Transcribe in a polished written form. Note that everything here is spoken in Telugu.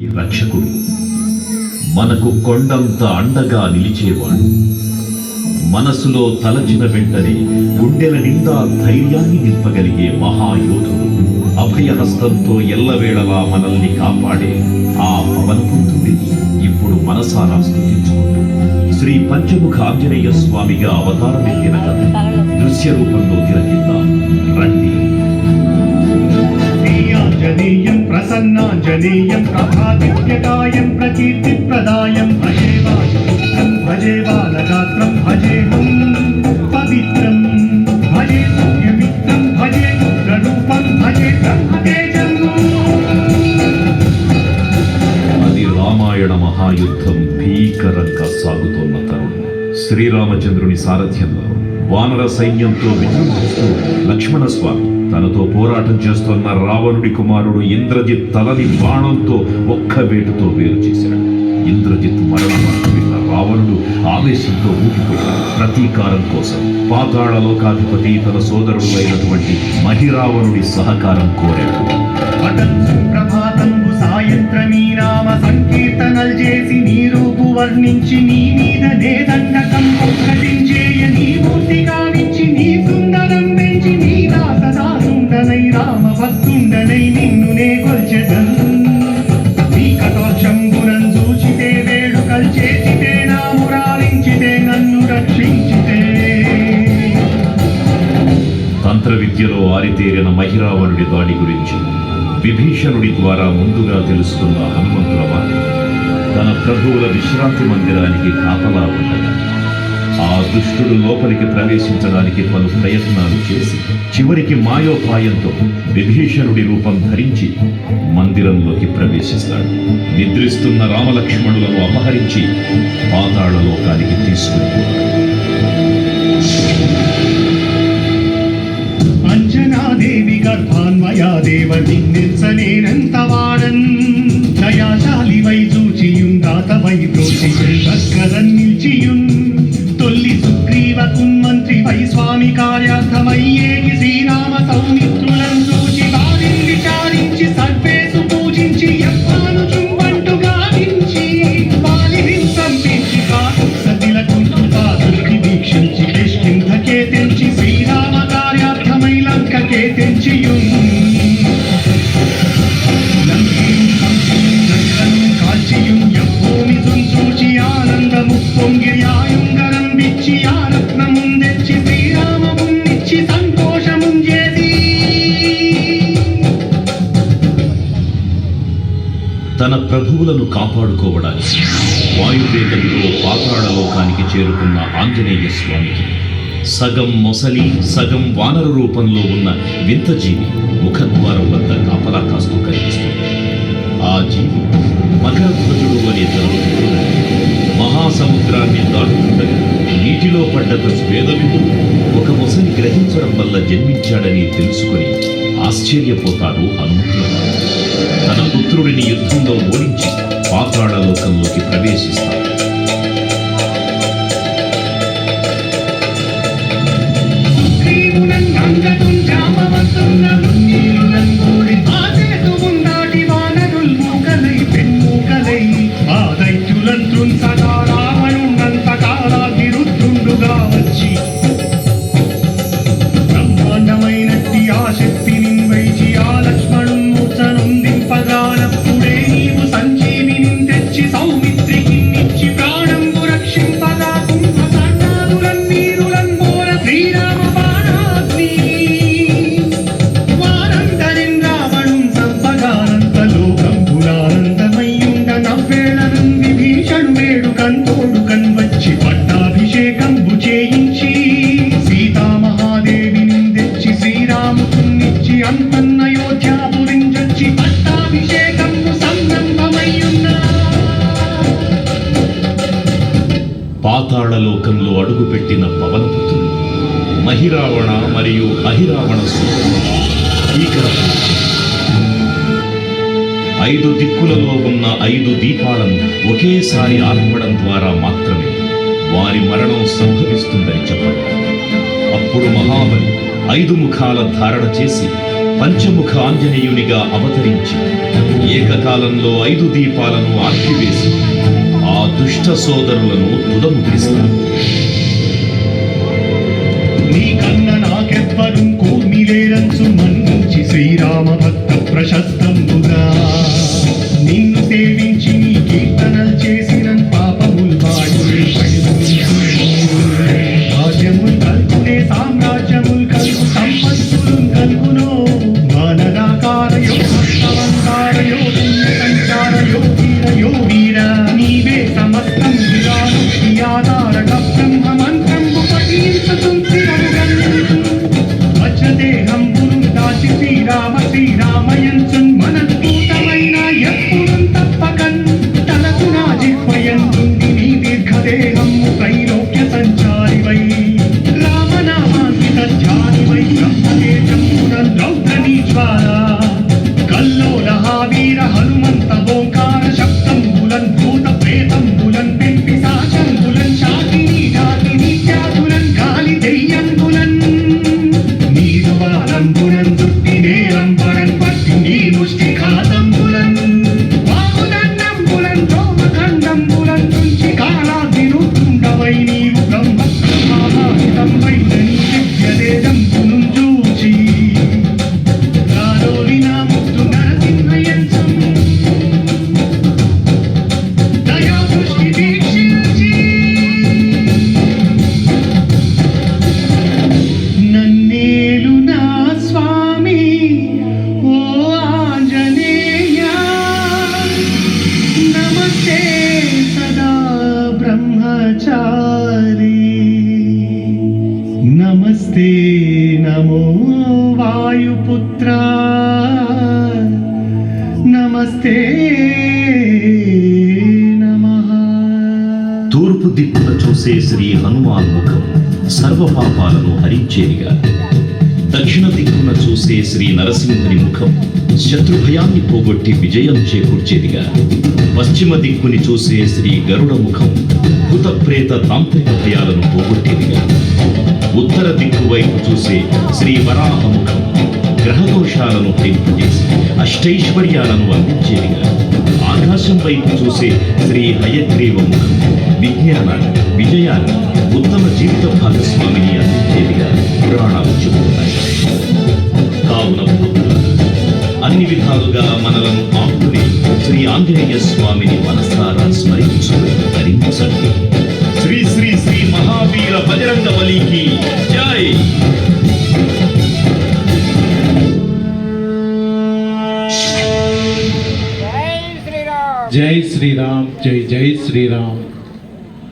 ఈ రక్షకుడు మనకు కొండంత అండగా నిలిచేవాడు. మనసులో తలచిన వెంటనే గుండెల నిండా ధైర్యాన్ని నింపగలిగే మహాయోధుడు. అభయహస్తంతో ఎల్లవేళలా మనల్ని కాపాడే ఆ పవనపుత్రుడిని ఇప్పుడు మనసారా స్తుతించుకుంటూ శ్రీ పంచముఖ ఆంజనేయ స్వామిగా అవతారమెత్తిన కథ దృశ్య రూపంలో తిలకిద్దాం రండి. ఆంజనేయం ప్రసన్నాంజనేయం ప్రభాదివ్యకాయం ప్రకీర్తిప్రదాయం భజేవాయుపుత్రం భజే బాలగాత్రం భజేహం పవిత్రం భజే సూర్యమిత్రం భజే రుద్రరూపం భజే బ్రహ్మతేజం. అది రామాయణ మహాయుద్ధం భీకరంగా సాగుతోన్న తరుణం. శ్రీరామచంద్రుని సారథ్యంలో వానర సైన్యంతో విజృంభిస్తూ లక్ష్మణస్వామి తనతో పోరాటం చేస్తున్న రావణుడి కుమారుడు ఇంద్రజిత్ తలని బాణంతో ఒక్క వేటుతో వేరు చేశాడు. ఇంద్రజిత్ మరణం విన్న రావణుడు ఆవేశంతో ఊగిపోయాడు. ప్రతీకారం కోసం పాతాళలోకాధిపతి తన సోదరుడు అయినటువంటి మహిరావణుడి సహకారం కోరాడు. ప్రభాతంబు సాయంత్రమీ నామ సంకీర్తనలు చేసి నీ రూపు వర్ణించి నీ మీద నేదండకం ప్రకటించేయ నీ మూర్తి కావించి నీ సుందరం పెంచి నీ దాసదాసుండనై రామ భక్తుండనై నిన్ను నే కొల్చెదన్. నీ కటోక్షంబునం చూచితే వేడుకల్ చేసితే నా మురారించితే నన్ను రక్షించితే. తంత్ర విద్యలో ఆరితేరిన మహిరావణుడి దాడి గురించి విభీషణుడి ద్వారా ముందుగా తెలుసుకున్న హనుమంతుల వారి తన ప్రభువుల విశ్రాంతి మందిరానికి కాపలా ఉండగా ఆ దుష్టుడు లోపలికి ప్రవేశించడానికి పలు ప్రయత్నాలు చేసి చివరికి మాయోపాయంతో విభీషణుడి రూపం ధరించి మందిరంలోకి ప్రవేశిస్తాడు. నిద్రిస్తున్న రామలక్ష్మణులను అపహరించి పాతాళలోకానికి తీసుకుపోతాడు. అంజనాదేవి గర్భాన్వయా దేవ నిన్నెచ్చనేనంత వాడన్ దయాశాలి వై చూచియున్ దాతవై ప్రోచియున్ నిల్చియున్ తొల్లి సుగ్రీవ కున్మంత్రి వై స్వామి కార్యార్థమయ్యేగి శ్రీరామ సౌమిత్రులను చూచి వారిని విచారించి సర్వేసు పూజించి యవ్వాను చుంబంటు గావించి వారిని సంపించి కాకు సతిలకు పాదులకి వీక్షించి కిష్కింధకే తెంచి శ్రీరామ కార్యార్థమై లంకకే తెంచియున్ కాల్చియుం యవ్వోమి చూచి ఆనందము పొంగి ఆయుంగరం విచ్చి ఆ రత్నముందెచ్చి శ్రీరామమున్నిచ్చి సంతోషముంజేది. తన ప్రభువులను కాపాడుకోవడానికి వాయువేగంతో పాతాళలోకానికి చేరుకున్న ఆంజనేయ స్వామికి సగం మొసలి సగం వానర రూపంలో ఉన్న వింత జీవి ముఖద్వారం వద్ద కాపలా కాస్తూ కనిపిస్తుంది. ఆ జీవి మకరధ్వజుడు అనే ధనుడు మహాసముద్రాన్ని దాటుతుండగా నీటిలో పడ్డ స్వేదవిందుడు ఒక మొసలి గ్రహించడం వల్ల జన్మించాడని తెలుసుకుని ఆశ్చర్యపోతాడు హనుమంతుల వారు. తన పుత్రుడిని యుద్ధంలో ఓడించి పాతాళలోకంలోకి ప్రవేశిస్తాడు. బ్రహ్మాండమైనట్టి ఆ శక్తి నిన్వైచి ఆ లక్ష్మణుం మూర్ఛనొందింపగానప్పుడే నీవు సంజీవిని తెచ్చి సౌమిత్రికి నిచ్చి ప్రాణంబు రక్షింపగా కుంభకర్ణాదులన్ నీరులన్ బోర శ్రీరామ బాణాగ్ని వారందరిన్ రావణుం సంపగానంత లోకంబులానందమయ్యుండ నవ్వేళనం విభీషణు వేడుకన్ తోడుకన్ వచ్చి పట్టాభిషేకంబు చేయించి సీతామహాదేవిని తెచ్చి శ్రీరామునిచ్చి అంతన్నయోధ్యాపురించొచ్చి పట్టాభిషేకంబు సంరంభమయ్యున్నా. పాతాళలోకంలో అడుగుపెట్టిన పవనపుత్రుడు మహిరావణ మరియు అహిరావణ ఐదు దిక్కులలో ఉన్న 5 దీపాలను ఒకేసారి ఆర్పడం ద్వారా మాత్రమే వారి మరణం సంభవిస్తుందని చెప్పాడు. అప్పుడు మహాబలి 5 ముఖాల ధారణ చేసి పంచముఖ ఆంజనేయునిగా అవతరించి ఏకకాలంలో 5 దీపాలను ఆర్పివేసి ఆ దుష్ట సోదరులను తుదముట్టిస్తారు. నీకన్న నాకెవ్వరు కూర్మిలేరంచు మన్నించి శ్రీరామ భక్త ప్రశస్తంబుగా నిన్ను సేవించి నీ కీర్తనలు చేసిన పాపములు వాయులే రాజ్యములు కల్గునే సామ్రాజ్యములు కల్గు సంపత్తులు కల్గునో వానరాకారయో భక్తవంతారయో పుణ్యసంచారయో వీరయో వీర నీవే సమస్తం విరానుక్తి ఆధారక బ్రహ్మ మంత్రంబు పఠించుతుంసిరముగన్ వజ్రదేహంబును దాచి శ్రీరామయంచున్ మనద్భూతమైన ఎప్పుడు తప్పకన్ తలకు నా జిహ్వయందుండి నీ దీర్ఘదేహము త్రైలోక్య సంచారివై రామనామాంకిత ధ్యానివై బ్రహ్మతేజంబునన్ రౌద్రనీ జ్వాల కల్లోల వీర హనుమంత ఓంకార శబ్దంబులన్ భూత ప్రేతంబులన్ పిశాచంబులన్ శాకిని ఢాకిని త్యాగులన్ గాలి దెయ్యంబులన్ నీరు బాలంబులన్ దుట్టి నేలంబరన్ పట్టి నీ ముష్టి ఘాతంబులన్ బాహుదండంబులన్ రోమఖండంబులన్ నుంచి కాలాగ్నిరుతుండవై నీవు బ్రహ్మ బ్రహ్మాహితంబైన నీ దివ్యదేజంబును చూచి రారోలిన ముద్దు నరసింహయంచం దయా దృష్టి వీక్షించి నన్నేలు నా స్వామి ఓ ఆంజనేయ నమస్తే సదా బ్రహ్మచారి నమస్తే నమో వాయుపుత్ర నమస్తే నమః. తూర్పు దిక్కున చూసే శ్రీ హనుమాన్ ముఖం సర్వ పాపాలను హరించేదిగా, దక్షిణ దిక్కున చూసే శ్రీ నరసింహుని ముఖం శత్రుభయాన్ని పోగొట్టి విజయం చేకూర్చేదిగా, పశ్చిమ దిక్కుని చూసే శ్రీ గరుడ ముఖం భూత ప్రేత తాంత్రిక భయాలను పోగొట్టేదిగా, ఉత్తర దిక్కు వైపు చూసే శ్రీ వరాహ ముఖం గ్రహదోషాలను హరింపజేసి అష్టైశ్వర్యాలను అందించేదిగా, ఆకాశం వైపు చూసే శ్రీ హయగ్రీవ ముఖం విజ్ఞానాన్ని, విజయాన్ని, ఉత్తమ జీవిత భాగస్వామిని అందించేదిగా పురాణాలు చెబుతున్నాయి. కావున భక్తులు అన్ని విధాలుగా మనలను ఆపుకుని శ్రీ ఆంజనేయ స్వామిని మనసారా స్మరించుకుని ధరించండి. శ్రీ శ్రీ శ్రీ మహావీర బజరంగ బలికి జై. జై శ్రీరామ్, జై జై శ్రీరామ్.